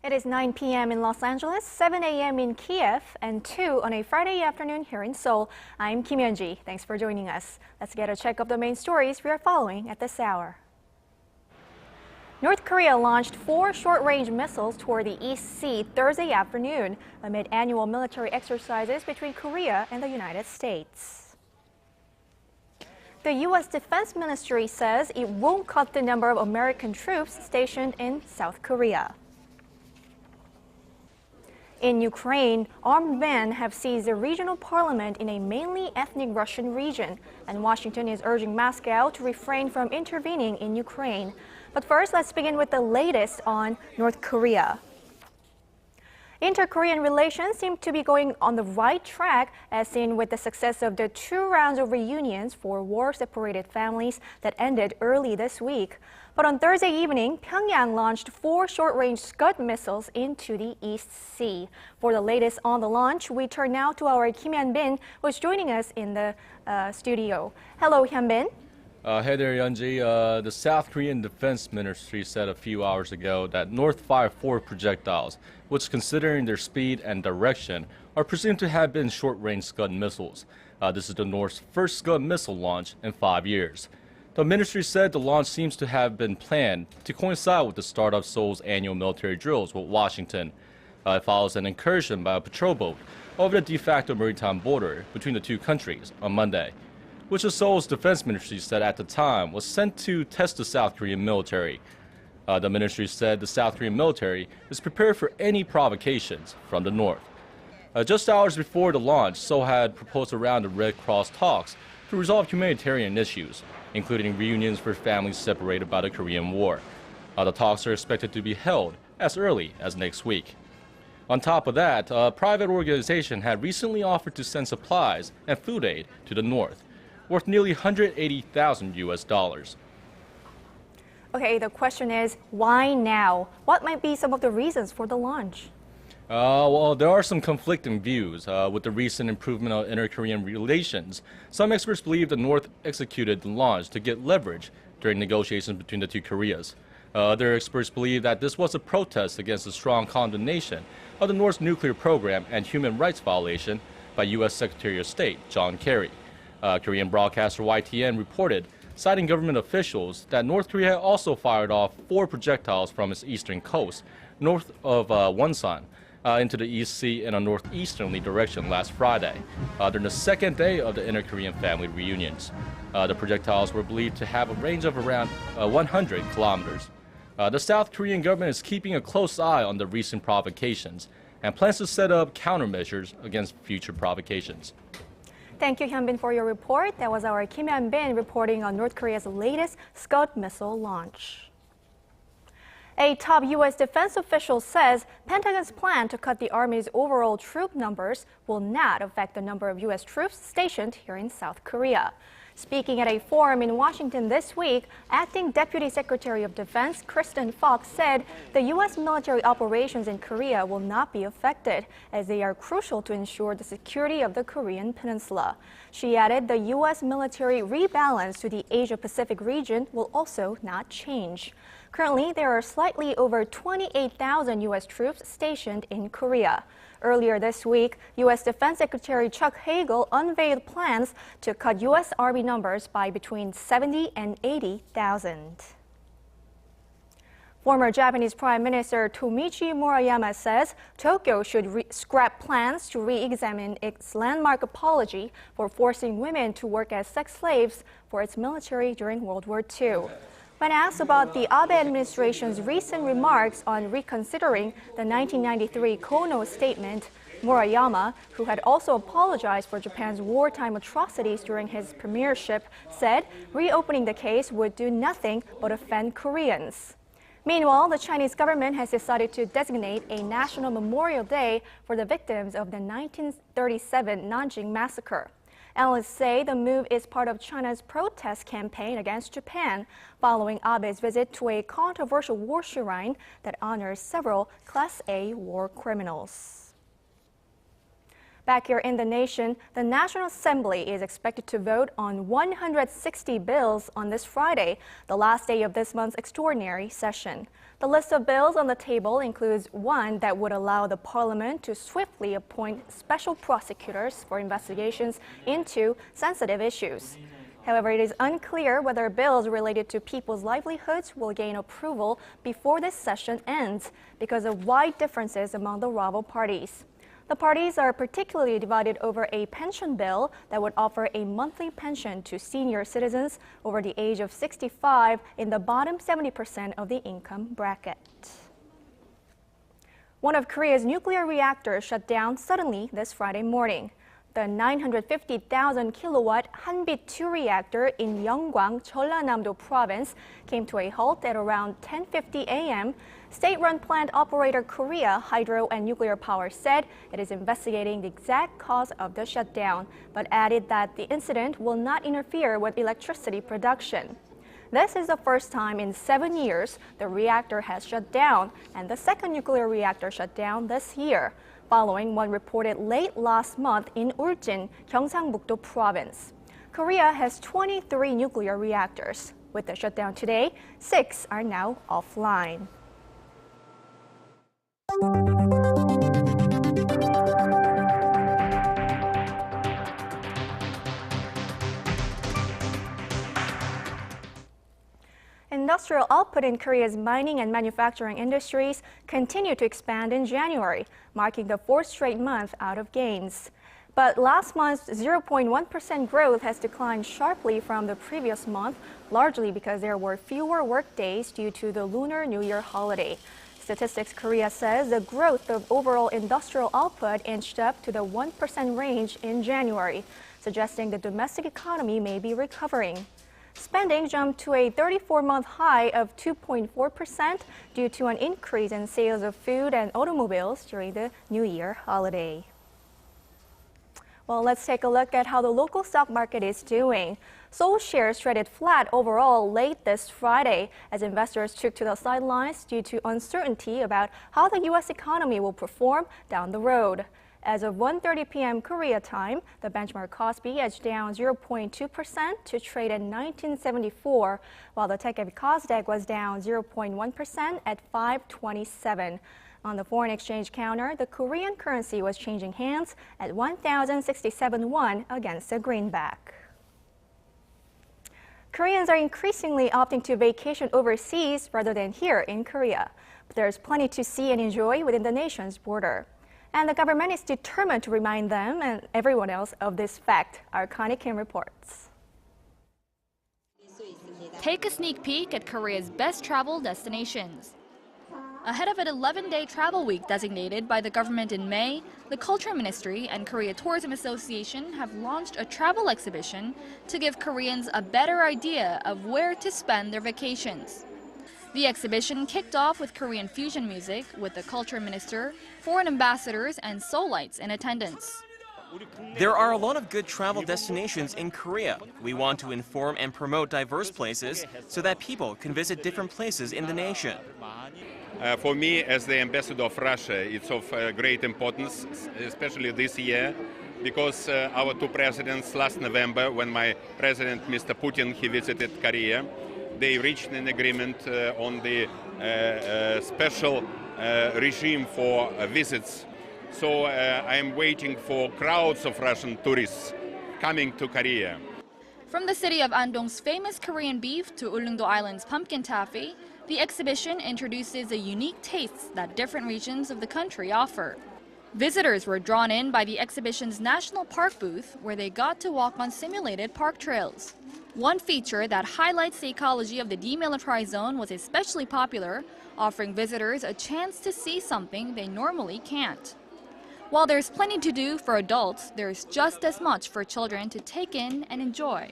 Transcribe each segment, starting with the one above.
It is 9 p.m. in Los Angeles, 7 a.m. in Kiev, and 2 on a Friday afternoon here in Seoul. I'm Kim Yeon-ji. Thanks for joining us. Let's get a check of the main stories we are following at this hour. North Korea launched 4 short-range missiles toward the East Sea Thursday afternoon amid annual military exercises between Korea and the United States. The U.S. Defense Ministry says it won't cut the number of American troops stationed in South Korea. In Ukraine, armed men have seized the regional parliament in a mainly ethnic Russian region, and Washington is urging Moscow to refrain from intervening in Ukraine. But first, let's begin with the latest on North Korea. Inter-Korean relations seem to be going on the right track, as seen with the success of the 2 rounds of reunions for war-separated families that ended early this week. But on Thursday evening, Pyongyang launched 4 short-range Scud missiles into the East Sea. For the latest on the launch, we turn now to our Kim Hyun-bin, who is joining us in the studio. Hello, Hyun-bin. Hey there, Yeon-ji. The South Korean Defense Ministry said a few hours ago that North-fired 4 projectiles, which, considering their speed and direction, are presumed to have been short-range Scud missiles. This is the North's first Scud missile launch in 5 years. The ministry said the launch seems to have been planned to coincide with the start of Seoul's annual military drills with Washington. It follows an incursion by a patrol boat over the de facto maritime border between the 2 countries on Monday, which the Seoul's defense ministry said at the time was sent to test the South Korean military. The ministry said the South Korean military is prepared for any provocations from the North. Just hours before the launch, Seoul had proposed a round of Red Cross talks to resolve humanitarian issues, including reunions for families separated by the Korean War. The talks are expected to be held as early as next week. On top of that, a private organization had recently offered to send supplies and food aid to the North, worth nearly $180,000 US. Okay, the question is, why now? What might be some of the reasons for the launch? Well, there are some conflicting views. With the recent improvement of inter-Korean relations, some experts believe the North executed the launch to get leverage during negotiations between the 2 Koreas. Other experts believe that this was a protest against the strong condemnation of the North's nuclear program and human rights violation by U.S. Secretary of State John Kerry. Korean broadcaster YTN reported, citing government officials, that North Korea had also fired off 4 projectiles from its eastern coast, north of Wonsan, into the East Sea in a northeasterly direction last Friday, during the 2nd day of the inter-Korean family reunions. The projectiles were believed to have a range of around 100 kilometers. The South Korean government is keeping a close eye on the recent provocations and plans to set up countermeasures against future provocations. Thank you, Hyun-bin, for your report. That was our Kim Hyun-bin reporting on North Korea's latest Scud missile launch. A top U.S. defense official says Pentagon's plan to cut the Army's overall troop numbers will not affect the number of U.S. troops stationed here in South Korea. Speaking at a forum in Washington this week, Acting Deputy Secretary of Defense Kristen Fox said the U.S. military operations in Korea will not be affected, as they are crucial to ensure the security of the Korean peninsula. She added the U.S. military rebalance to the Asia-Pacific region will also not change. Currently, there are slightly over 28,000 U.S. troops stationed in Korea. Earlier this week, U.S. Defense Secretary Chuck Hagel unveiled plans to cut U.S. Army numbers by between 70 and 80,000. Former Japanese Prime Minister Tomichi Murayama says Tokyo should scrap plans to re-examine its landmark apology for forcing women to work as sex slaves for its military during World War II. When asked about the Abe administration's recent remarks on reconsidering the 1993 Kono statement, Murayama, who had also apologized for Japan's wartime atrocities during his premiership, said reopening the case would do nothing but offend Koreans. Meanwhile, the Chinese government has decided to designate a national memorial day for the victims of the 1937 Nanjing massacre. Analysts say the move is part of China's protest campaign against Japan, following Abe's visit to a controversial war shrine that honors several Class A war criminals. Back here in the nation, the National Assembly is expected to vote on 160 bills on this Friday, the last day of this month's extraordinary session. The list of bills on the table includes one that would allow the parliament to swiftly appoint special prosecutors for investigations into sensitive issues. However, it is unclear whether bills related to people's livelihoods will gain approval before this session ends because of wide differences among the rival parties. The parties are particularly divided over a pension bill that would offer a monthly pension to senior citizens over the age of 65 in the bottom 70% of the income bracket. One of Korea's nuclear reactors shut down suddenly this Friday morning. The 950,000 kilowatt Hanbit 2 reactor in Yeonggwang, Jeollanam-do province came to a halt at around 10:50 a.m. State-run plant operator Korea Hydro and Nuclear Power said it is investigating the exact cause of the shutdown, but added that the incident will not interfere with electricity production. This is the first time in 7 years the reactor has shut down, and the second nuclear reactor shut down this year, following one reported late last month in Uljin, Gyeongsangbuk-do province. Korea has 23 nuclear reactors. With the shutdown today, 6 are now offline. Industrial output in Korea's mining and manufacturing industries continued to expand in January, marking the 4th straight month out of gains. But last month's 0.1% growth has declined sharply from the previous month, largely because there were fewer work days due to the Lunar New Year holiday. Statistics Korea says the growth of overall industrial output inched up to the 1% range in January, suggesting the domestic economy may be recovering. Spending jumped to a 34-month high of 2.4% due to an increase in sales of food and automobiles during the New Year holiday. Well, let's take a look at how the local stock market is doing. Seoul shares traded flat overall late this Friday as investors took to the sidelines due to uncertainty about how the U.S. economy will perform down the road. As of 1:30 p.m. Korea time, the benchmark Kospi edged down 0.2% to trade at 1974, while the tech-heavy Kosdaq was down 0.1% at 527. On the foreign exchange counter, the Korean currency was changing hands at 1,067 won against the greenback. Koreans are increasingly opting to vacation overseas rather than here in Korea. But there's plenty to see and enjoy within the nation's border. And the government is determined to remind them and everyone else of this fact. Our Connie Kim reports. Take a sneak peek at Korea's best travel destinations. Ahead of an 11-day travel week designated by the government in May, the Culture Ministry and Korea Tourism Association have launched a travel exhibition to give Koreans a better idea of where to spend their vacations. The exhibition kicked off with Korean fusion music with the Culture Minister, foreign ambassadors, and Seoulites in attendance. There are a lot of good travel destinations in Korea. We want to inform and promote diverse places so that people can visit different places in the nation. For me, as the ambassador of Russia, it's of great importance, especially this year, because our two presidents last November, when my president, Mr. Putin, he visited Korea, they reached an agreement on the special regime for visits. So I am waiting for crowds of Russian tourists coming to Korea. From the city of Andong's famous Korean beef to Uljin Island's pumpkin taffy, the exhibition introduces the unique tastes that different regions of the country offer. Visitors were drawn in by the exhibition's national park booth, where they got to walk on simulated park trails. One feature that highlights the ecology of the demilitarized zone was especially popular, offering visitors a chance to see something they normally can't. While there's plenty to do for adults, there's just as much for children to take in and enjoy.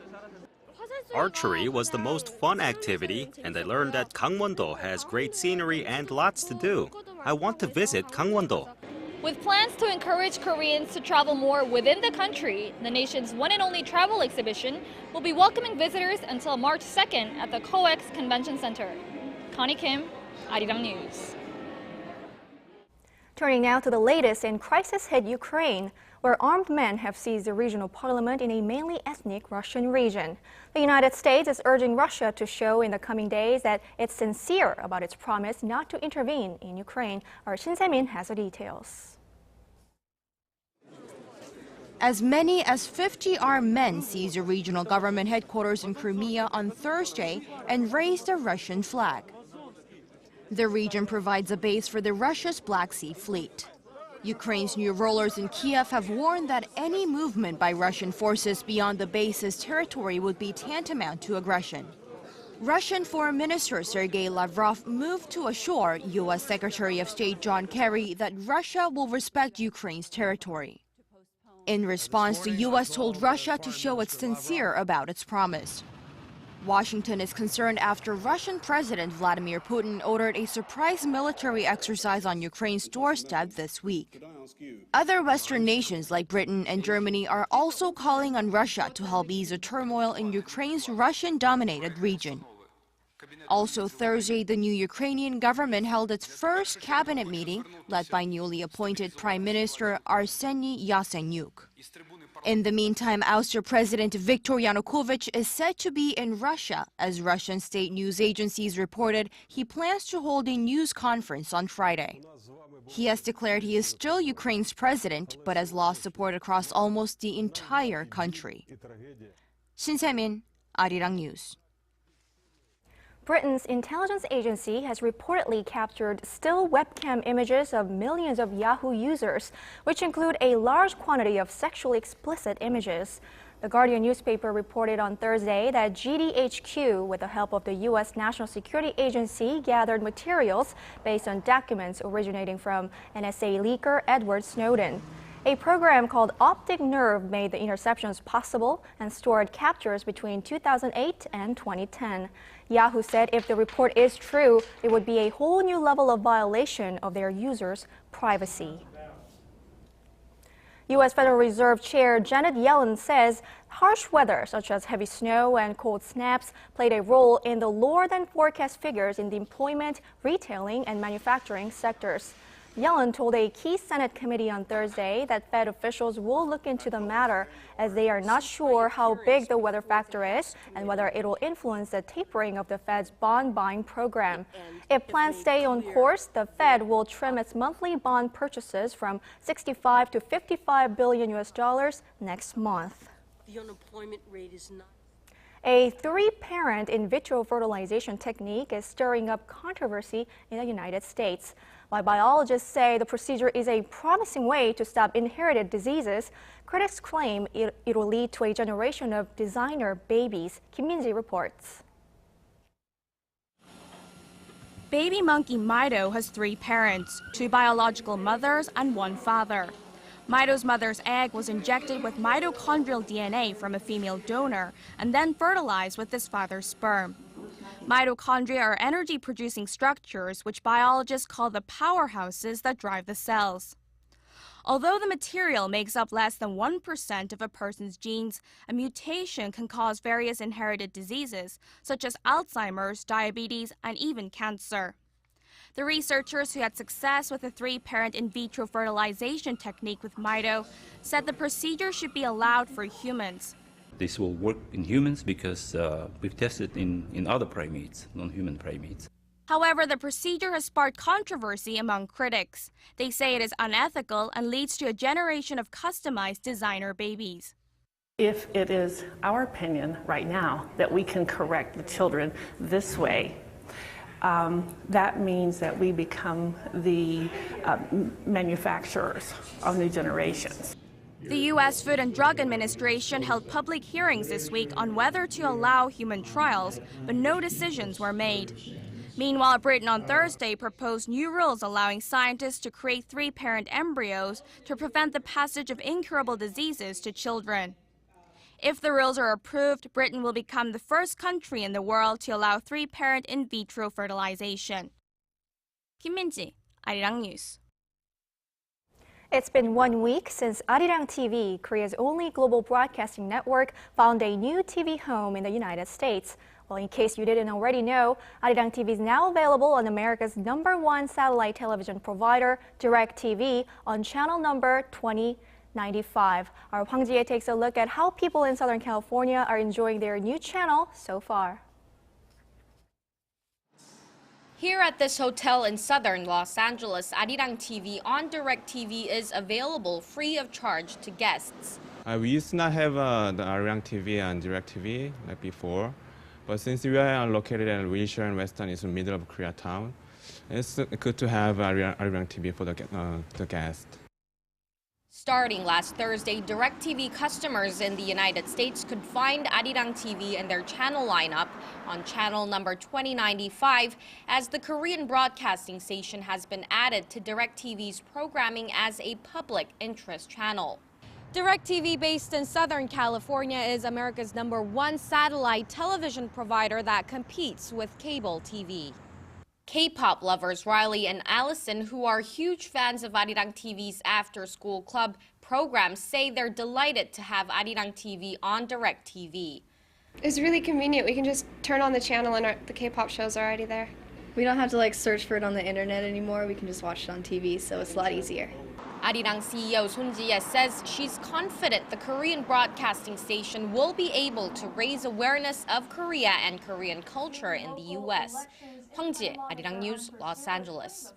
Archery was the most fun activity, and I learned that Gangwon-do has great scenery and lots to do. I want to visit Gangwon-do. With plans to encourage Koreans to travel more within the country, the nation's one and only travel exhibition will be welcoming visitors until March 2nd at the COEX Convention Center. Connie Kim, Arirang News. Turning now to the latest in crisis-hit Ukraine, where armed men have seized the regional parliament in a mainly ethnic Russian region. The United States is urging Russia to show in the coming days that it's sincere about its promise not to intervene in Ukraine. Our Shin Se-min has the details. As many as 50 armed men seized a regional government headquarters in Crimea on Thursday and raised a Russian flag. The region provides a base for the Russia's Black Sea Fleet. Ukraine's new rulers in Kiev have warned that any movement by Russian forces beyond the base's territory would be tantamount to aggression. Russian Foreign Minister Sergei Lavrov moved to assure U.S. Secretary of State John Kerry that Russia will respect Ukraine's territory. In response, the U.S. told Russia to show it's sincere about its promise. Washington is concerned after Russian President Vladimir Putin ordered a surprise military exercise on Ukraine's doorstep this week. Other Western nations like Britain and Germany are also calling on Russia to help ease the turmoil in Ukraine's Russian-dominated region. Also Thursday, the new Ukrainian government held its first cabinet meeting, led by newly appointed Prime Minister Arseniy Yatsenyuk. In the meantime, ouster President Viktor Yanukovych is said to be in Russia, as Russian state news agencies reported he plans to hold a news conference on Friday. He has declared he is still Ukraine's president, but has lost support across almost the entire country. Shin Se-min, Arirang News. Britain's intelligence agency has reportedly captured still webcam images of millions of Yahoo users, which include a large quantity of sexually explicit images. The Guardian newspaper reported on Thursday that GDHQ, with the help of the U.S. National Security Agency, gathered materials based on documents originating from NSA leaker Edward Snowden. A program called Optic Nerve made the interceptions possible and stored captures between 2008 and 2010. Yahoo said if the report is true, it would be a whole new level of violation of their users' privacy. U.S. Federal Reserve Chair Janet Yellen says harsh weather, such as heavy snow and cold snaps, played a role in the lower-than-forecast figures in the employment, retailing, and manufacturing sectors. Yellen told a key Senate committee on Thursday that Fed officials will look into the matter, as they are not sure how big the weather factor is and whether it will influence the tapering of the Fed's bond buying program. If plans stay on course, the Fed will trim its monthly bond purchases from $65 to $55 billion next month. The unemployment rate is not. A three-parent in vitro fertilization technique is stirring up controversy in the United States. While biologists say the procedure is a promising way to stop inherited diseases, critics claim it will lead to a generation of designer babies. Kim Min-ji reports. Baby monkey Mido has three parents, two biological mothers and one father. Mido's mother's egg was injected with mitochondrial DNA from a female donor and then fertilized with his father's sperm. Mitochondria are energy-producing structures which biologists call the powerhouses that drive the cells. Although the material makes up less than 1% of a person's genes, a mutation can cause various inherited diseases, such as Alzheimer's, diabetes, and even cancer. The researchers who had success with the three-parent in vitro fertilization technique with Mido said the procedure should be allowed for humans. This will work in humans because we've tested in other primates, non-human primates. However, the procedure has sparked controversy among critics. They say it is unethical and leads to a generation of customized designer babies. If it is our opinion right now that we can correct the children this way, that means that we become the manufacturers of new generations. The U.S. Food and Drug Administration held public hearings this week on whether to allow human trials, but no decisions were made. Meanwhile, Britain on Thursday proposed new rules allowing scientists to create three-parent embryos to prevent the passage of incurable diseases to children. If the rules are approved, Britain will become the first country in the world to allow three-parent in vitro fertilization. Kim Min-ji, Arirang News. It's been 1 week since Arirang TV, Korea's only global broadcasting network, found a new TV home in the United States. Well, in case you didn't already know, Arirang TV is now available on America's #1 satellite television provider, DirecTV, on channel number 2095. Our Hwang Ji-hye takes a look at how people in Southern California are enjoying their new channel so far. Here at this hotel in southern Los Angeles, Arirang TV on DirecTV is available free of charge to guests. We used to not have the Arirang TV and DirecTV like before, but since we are located in Wilshire and Weston, it's in the middle of Koreatown, it's good to have Arirang TV for the guests. Starting last Thursday, DirecTV customers in the United States could find Arirang TV in their channel lineup on channel number 2095, as the Korean broadcasting station has been added to DirecTV's programming as a public interest channel. DirecTV, based in Southern California, is America's #1 satellite television provider that competes with cable TV. K-pop lovers Riley and Allison, who are huge fans of Arirang TV's after-school club program, say they're delighted to have Arirang TV on DirecTV. It's really convenient. We can just turn on the channel and the K-pop shows are already there. We don't have to search for it on the internet anymore. We can just watch it on TV, so it's a lot easier. Arirang CEO Son Ji-hye says she's confident the Korean broadcasting station will be able to raise awareness of Korea and Korean culture in the U.S. Hwang Ji-hye, Arirang News, Los Angeles.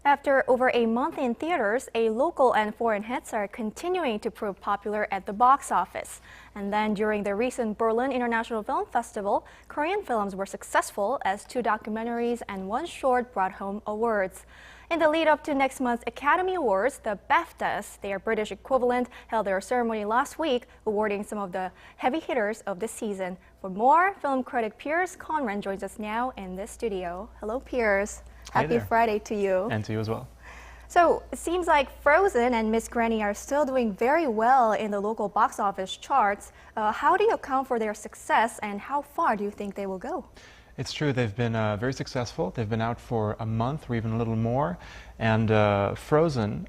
After over a month in theaters, a local and foreign hits are continuing to prove popular at the box office. And then during the recent Berlin International Film Festival, Korean films were successful as 2 documentaries and 1 short brought home awards. In the lead up to next month's Academy Awards, the BAFTAs, their British equivalent, held their ceremony last week, awarding some of the heavy hitters of the season. For more, film critic Piers Conran joins us now in this studio. Hello, Piers. Happy Friday to you. And to you as well. So it seems like Frozen and Miss Granny are still doing very well in the local box office charts. How do you account for their success, and how far do you think they will go? It's true, they've been very successful. They've been out for a month or even a little more. And Frozen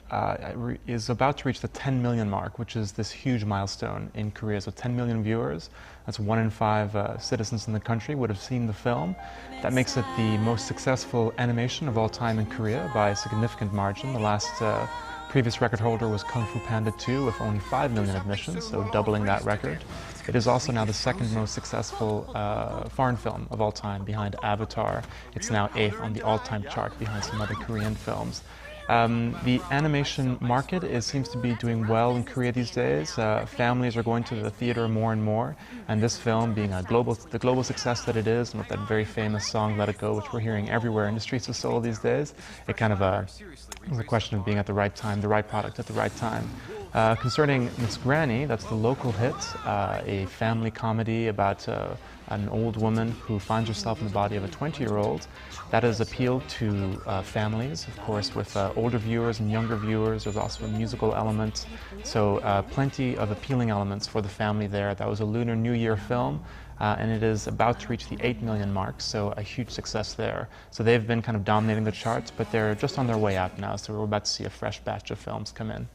is about to reach the 10 million mark, which is this huge milestone in Korea. So 10 million viewers, that's 1 in 5 citizens in the country would have seen the film. That makes it the most successful animation of all time in Korea by a significant margin. The last previous record holder was Kung Fu Panda 2 with only 5 million admissions, so doubling that record. It is also now the 2nd most successful foreign film of all time, behind Avatar. It's now 8th on the all-time chart, behind some other Korean films. The animation market seems to be doing well in Korea these days. Families are going to the theater more and more, and this film, being the global success that it is, and with that very famous song "Let It Go," which we're hearing everywhere in the streets of Seoul these days, it kind of was a question of being at the right time, the right product at the right time. Concerning Miss Granny, that's the local hit, a family comedy about an old woman who finds herself in the body of a 20-year-old. That has appealed to families, of course, with older viewers and younger viewers. There's also a musical element, so plenty of appealing elements for the family there. That was a Lunar New Year film, and it is about to reach the 8 million mark, so a huge success there. So they've been kind of dominating the charts, but they're just on their way out now, so we're about to see a fresh batch of films come in.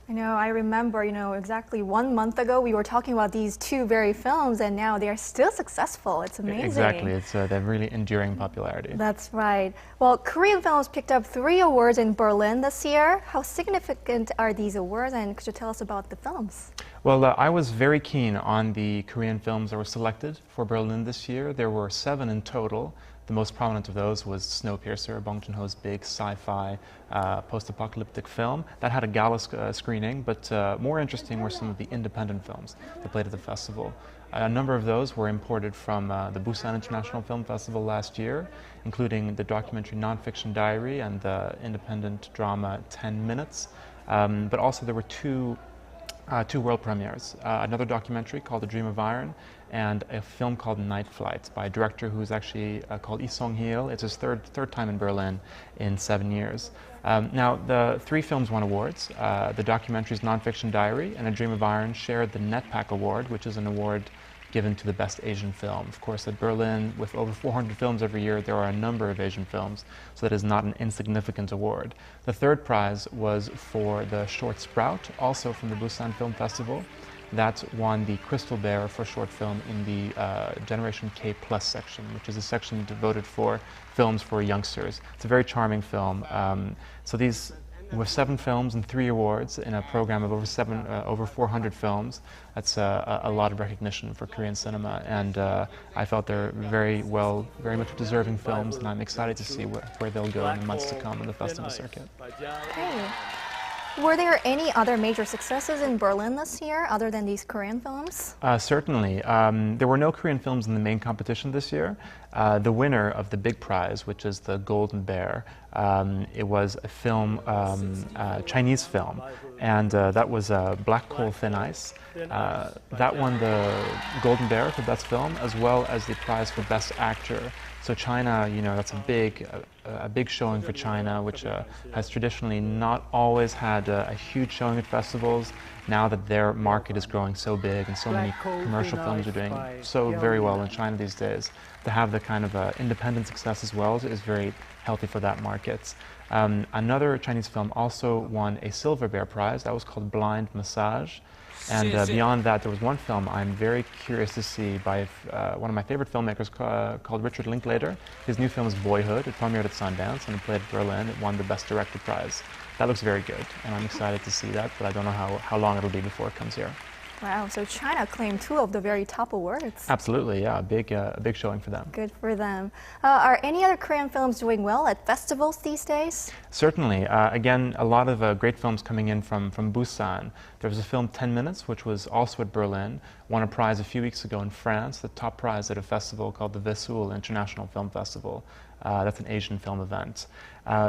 I know, I remember, exactly 1 month ago we were talking about these 2 very films, and now they are still successful. It's amazing. Exactly, they're really enduring popularity. That's right. Well, Korean films picked up 3 awards in Berlin this year. How significant are these awards, and could you tell us about the films? Well, I was very keen on the Korean films that were selected for Berlin this year. There were 7 in total. The most prominent of those was Snowpiercer, Bong Joon-ho's big sci-fi post-apocalyptic film. That had a gala screening, but more interesting were some of the independent films that played at the festival. A number of those were imported from the Busan International Film Festival last year, including the documentary Nonfiction Diary and the independent drama 10 Minutes. But also there were two world premieres, another documentary called The Dream of Iron, and a film called Night Flight by a director who's actually called Lee Song-hil. It's his third time in Berlin in 7 years. Now, the 3 films won awards. The documentaries Nonfiction Diary and A Dream of Iron shared the NetPAC Award, which is an award given to the best Asian film. Of course, at Berlin, with over 400 films every year, there are a number of Asian films, so that is not an insignificant award. The 3rd prize was for the short Sprout, also from the Busan Film Festival. that won the Crystal Bear for short film in the Generation K Plus section, which is a section devoted for films for youngsters. It's a very charming film. So these were 7 films and 3 awards in a program of over 400 films. That's a lot of recognition for Korean cinema, and I felt they're very much deserving films, and I'm excited to see where they'll go in the months to come in the festival circuit. Okay. Were there any other major successes in Berlin this year other than these Korean films? Certainly. There were no Korean films in the main competition this year. The winner of the big prize, which is the Golden Bear, it was a film, Chinese film, and that was Black Coal Thin Ice. That won the Golden Bear for Best Film, as well as the prize for Best Actor. So China, you know, that's a big showing for China, which has traditionally not always had a huge showing at festivals. Now that their market is growing so big and so many commercial films are doing so very well in China these days, to have the kind of independent success as well is very healthy for that market. Another Chinese film also won a Silver Bear Prize. That was called Blind Massage. And beyond that, there was one film I'm very curious to see by one of my favorite filmmakers called Richard Linklater. His new film is Boyhood. It premiered at Sundance and it played at Berlin. It won the Best Director prize. That looks very good, and I'm excited to see that, but I don't know how long it'll be before it comes here. Wow, so China claimed 2 of the very top awards. Absolutely, yeah, a big showing for them. Good for them. Are any other Korean films doing well at festivals these days? Certainly. Again, a lot of great films coming in from Busan. There was a film 10 Minutes, which was also at Berlin, won a prize a few weeks ago in France, the top prize at a festival called the Vesoul International Film Festival. That's an Asian film event.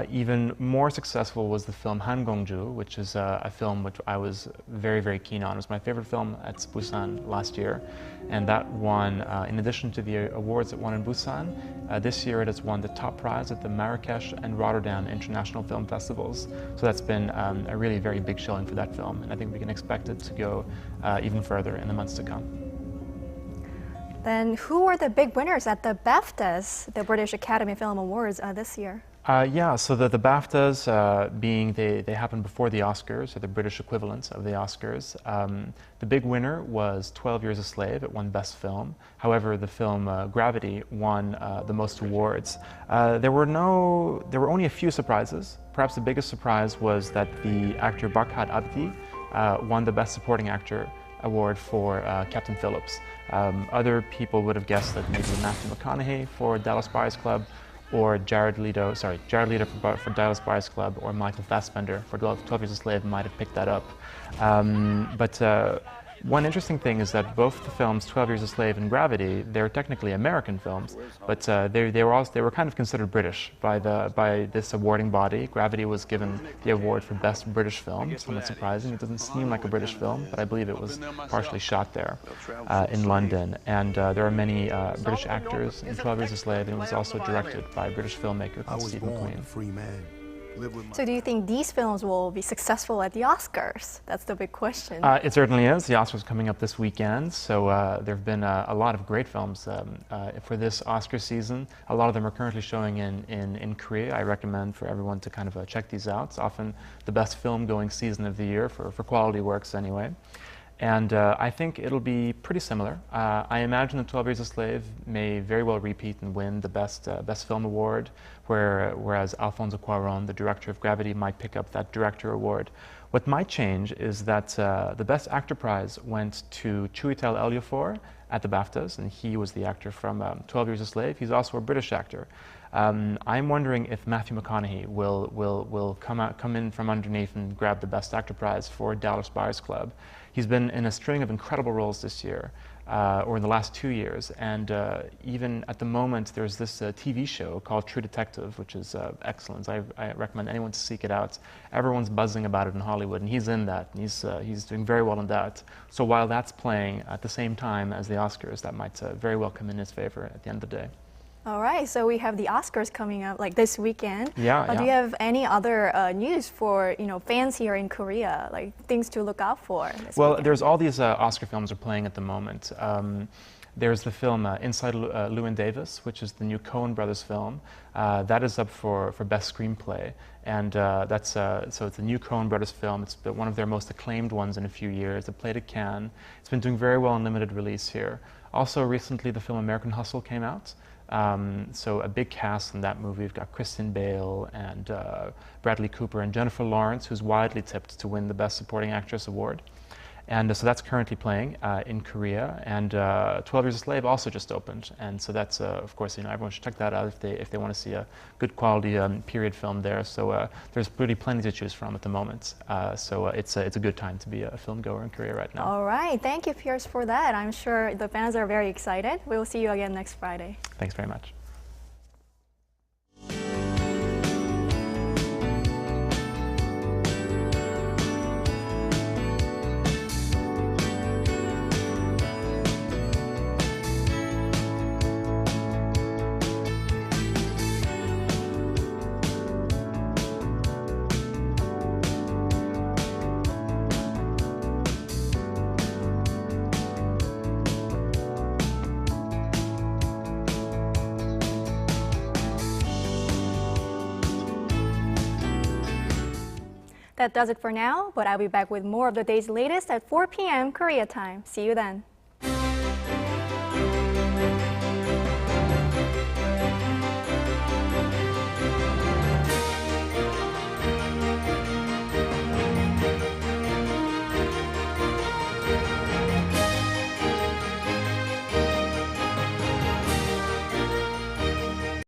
Even more successful was the film Hangongju, which is a film which I was very, very keen on. It was my favorite film at Busan last year, and that won, in addition to the awards it won in Busan, this year it has won the top prize at the Marrakesh and Rotterdam International Film Festivals. So that's been a really very big showing for that film, and I think we can expect it to go even further in the months to come. Then who were the big winners at the BAFTAs, the British Academy Film Awards, this year? Yeah, so the BAFTAs, being they happen before the Oscars, or the British equivalent of the Oscars. The big winner was 12 Years a Slave. It won Best Film. However, the film Gravity won the most awards. There were only a few surprises. Perhaps the biggest surprise was that the actor Barkhad Abdi won the Best Supporting Actor award for Captain Phillips. Other people would have guessed that maybe Matthew McConaughey for Dallas Buyers Club, or Jared Leto for Dallas Buyers Club, or Michael Fassbender for 12 Years a Slave might have picked that up. But one interesting thing is that both the films, 12 Years a Slave and Gravity, they're technically American films, but they were kind of considered British by this awarding body. Gravity was given the award for Best British Film, somewhat surprising. It doesn't seem like a British film, but I believe it was partially shot there in London. And there are many British actors in 12 Years a Slave, and it was also directed by a British filmmaker called Steve McQueen. So do you think these films will be successful at the Oscars? That's the big question. It certainly is. The Oscars are coming up this weekend, so there have been a lot of great films for this Oscar season. A lot of them are currently showing in Korea. I recommend for everyone to kind of check these out. It's often the best film-going season of the year for quality works anyway. And I think it'll be pretty similar. I imagine that 12 Years a Slave may very well repeat and win the Best Film Award, whereas Alfonso Cuarón, the director of Gravity, might pick up that Director Award. What might change is that the Best Actor prize went to Chiwetel Ejiofor at the BAFTAs, and he was the actor from 12 Years a Slave. He's also a British actor. I'm wondering if Matthew McConaughey will come in from underneath and grab the Best Actor prize for Dallas Buyers Club. He's been in a string of incredible roles this year, or in the last 2 years, and even at the moment there's this TV show called True Detective, which is excellent. I recommend anyone to seek it out. Everyone's buzzing about it in Hollywood, and he's in that, and he's doing very well in that. So while that's playing at the same time as the Oscars, that might very well come in his favor at the end of the day. All right, so we have the Oscars coming up like this weekend. Yeah. Do you have any other news for fans here in Korea, like things to look out for this weekend? There's all these Oscar films are playing at the moment. There's the film Inside Llewyn Davis, which is the new Coen brothers film. That is up for Best Screenplay. And so it's a new Coen brothers film. It's one of their most acclaimed ones in a few years. It played at Cannes. It's been doing very well in limited release here. Also recently the film American Hustle came out. So a big cast in that movie. We've got Kristen Bale and Bradley Cooper and Jennifer Lawrence, who's widely tipped to win the Best Supporting Actress award. And so that's currently playing in Korea, and 12 Years a Slave also just opened, and so that's of course, everyone should check that out if they want to see a good quality period film there. So there's really plenty to choose from at the moment. So it's a good time to be a film goer in Korea right now. All right, thank you, Pierce, for that. I'm sure the fans are very excited. We will see you again next Friday. Thanks very much. That does it for now, but I'll be back with more of the day's latest at 4 p.m. Korea time. See you then.